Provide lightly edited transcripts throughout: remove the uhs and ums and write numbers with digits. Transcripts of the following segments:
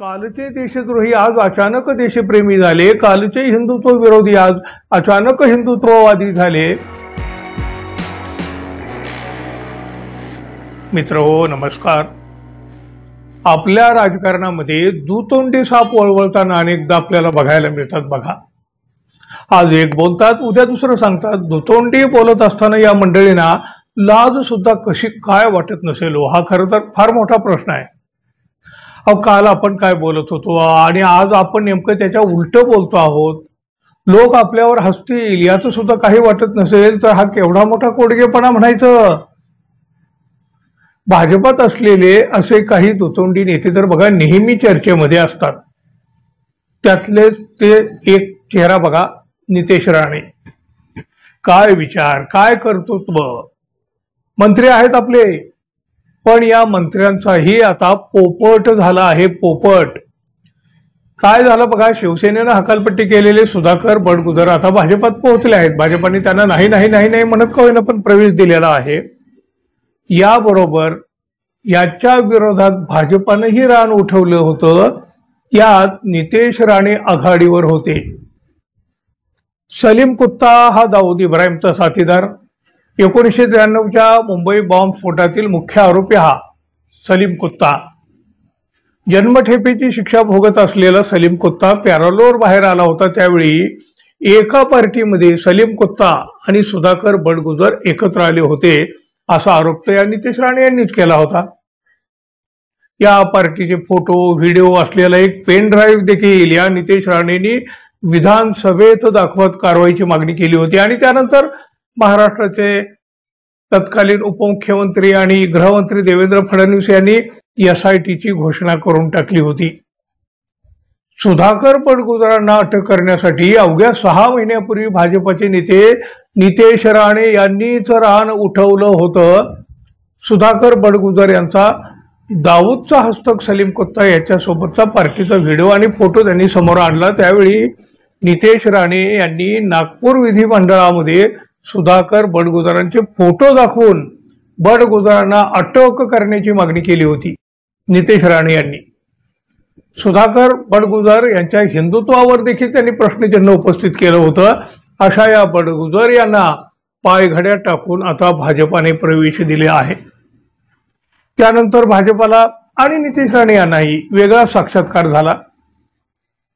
कालचे देशद्रोही आज अचानक देशप्रेमी झाले, कालचे हिंदुत्व विरोधी आज अचानक हिंदुत्ववादी झाले। मित्रहो नमस्कार। आपल्या राजकारणामध्ये दुतोंडी साप वळवळताना अनेकदा आपल्याला बघायला मिळतात बघा। आज एक बोलतात उद्या दुसरं सांगतात। दुतोंडी बोलत असताना या मंडळींना लाज सुद्धा कशी काय वाटत नसेल हा खरं तर फार मोठा प्रश्न आहे। अहो काल आपण काय बोलत होतो आणि आज आपण नेमकं त्याच्या उलट बोलतो आहोत। लोक आपल्यावर हसतील याचं सुद्धा काही वाटत नसेल तर हा केवढा मोठा कोडगेपणा म्हणायचं। भाजपात असलेले असे काही दुतोंडी नेते तर बघा नेहमी चर्चेमध्ये असतात। त्यातले ते एक चेहरा बघा, नितेश राणे। काय विचार, काय कर्तृत्व, मंत्री आहेत आपले, पण या मंत्र्यांचाही आता पोपट झाला आहे। पोपट काय झालं बघा, शिवसेनेनं हकालपट्टी केलेले सुधाकर बडगुजर आता भाजपात पोहोचले आहेत। भाजपाने त्यांना नाही नाही नाही नाही म्हणत का होईना पण प्रवेश दिलेला आहे। याबरोबर याच्या विरोधात भाजपानंही रान उठवलं होतं। यात नितेश राणे आघाडीवर होते। सलीम कुत्ता हा दाऊद इब्राहिमचा साथीदार। 1993च्या मुंबई बॉम्बस्फोटातील मुख्य आरोपी हा सलीम कुत्ता। जन्मठेपेची शिक्षा भोगत असलेला सलीम कुत्ता पॅरोलवर बाहेर आला होता। त्यावेळी एका पार्टीमध्ये सलीम कुत्ता आणि सुधाकर बडगुजर एकत्र आले होते असा आरोप तर या नितेश राणे यांनीच केला होता। या पार्टीचे फोटो व्हिडिओ असलेला एक पेन ड्राईव्ह देखील या नितेश राणेंनी विधानसभेत दाखवत कारवाईची मागणी केली होती आणि त्यानंतर महाराष्ट्राचे तत्कालीन उपमुख्यमंत्री आणि गृहमंत्री देवेंद्र फडणवीस यांनी SITची घोषणा करून टाकली होती। सुधाकर बडगुजरांना अटक करण्यासाठी अवघ्या 6 महिन्यापूर्वी भाजपाचे नेते नितेश राणे यांनीच रान उठवलं होतं। सुधाकर बडगुजर यांचा दाऊदचा हस्तक सलीम कुत्ता याच्यासोबतचा पार्टीचा व्हिडिओ आणि फोटो त्यांनी समोर आणला। त्यावेळी नितेश राणे यांनी नागपूर विधिमंडळामध्ये सुधाकर बडगुजरांचे फोटो दाखवून बडगुजरांना अटक करण्याची मागणी केली होती। नितेश राणे यांनी सुधाकर बडगुजर यांच्या हिंदुत्वावर देखील त्यांनी प्रश्नचिन्ह उपस्थित केलं होतं। अशा या बडगुजर यांना पायघड्या टाकून आता भाजपाने प्रवेश दिले आहे। त्यानंतर भाजपाला आणि नितेश राणे यांनाही वेगळा साक्षात्कार झाला।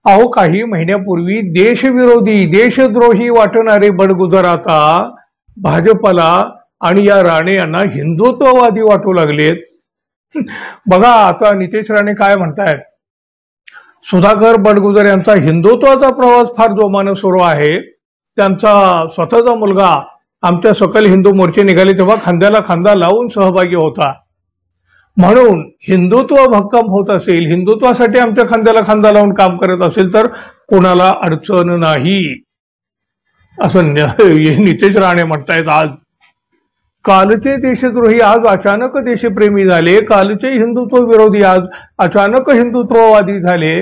अहो काही महिन्यापूर्वी देशविरोधी देशद्रोही वाटणारे बडगुजर आता भाजपाला आणि या राणे यांना हिंदुत्ववादी वाटू लागलेत। बघा आता नितेश राणे काय म्हणतायत, सुधाकर बडगुजर यांचा हिंदुत्वाचा प्रवास फार जोमानं सुरू आहे। त्यांचा स्वतःचा मुलगा आमच्या सकल हिंदू मोर्चे निघाले तेव्हा खांद्याला खांदा लावून सहभागी होता। म्हणून हिंदुत्व भक्कम होत असेल, हिंदुत्वासाठी आमच्या खांद्याला खांदा लावून काम करत असेल तर कोणाला अडचण नाही असं नितेश राणे म्हणतायत। आज कालचे देशद्रोही आज अचानक देशप्रेमी झाले, कालचे हिंदुत्व विरोधी आज अचानक हिंदुत्ववादी झाले।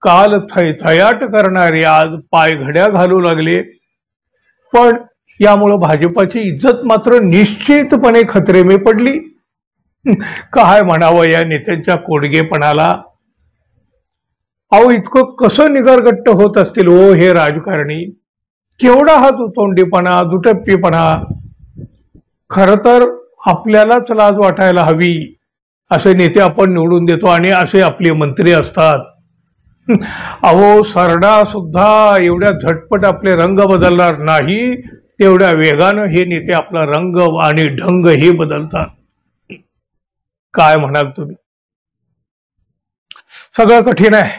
काल थैथयाट करणारे आज पायघड्या घालू लागले। पण यामुळे भाजपाची इज्जत मात्र निश्चितपणे खतरे में पडली। काय म्हणावं या नेत्यांच्या कोडगेपणाला। अहो इतकं कसं निगरगट्ट होत असतील हो हे राजकारणी। केवढा हा दुतोंडीपणा, दुटप्पीपणा। खरं तर आपल्यालाच लाज वाटायला हवी। असे नेते आपण निवडून देतो आणि असे आपले मंत्री असतात। अहो सरडा सुद्धा एवढ्या झटपट आपले रंग बदलणार नाही, तेवढ्या वेगानं हे नेते आपला रंग आणि ढंग हे बदलतात। काय म्हणाल तुम्ही? सगळं कठीण आहे।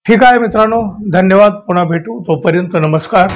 ठीक आहे मित्रांनो, धन्यवाद। पुन्हा भेटू, तोपर्यंत नमस्कार।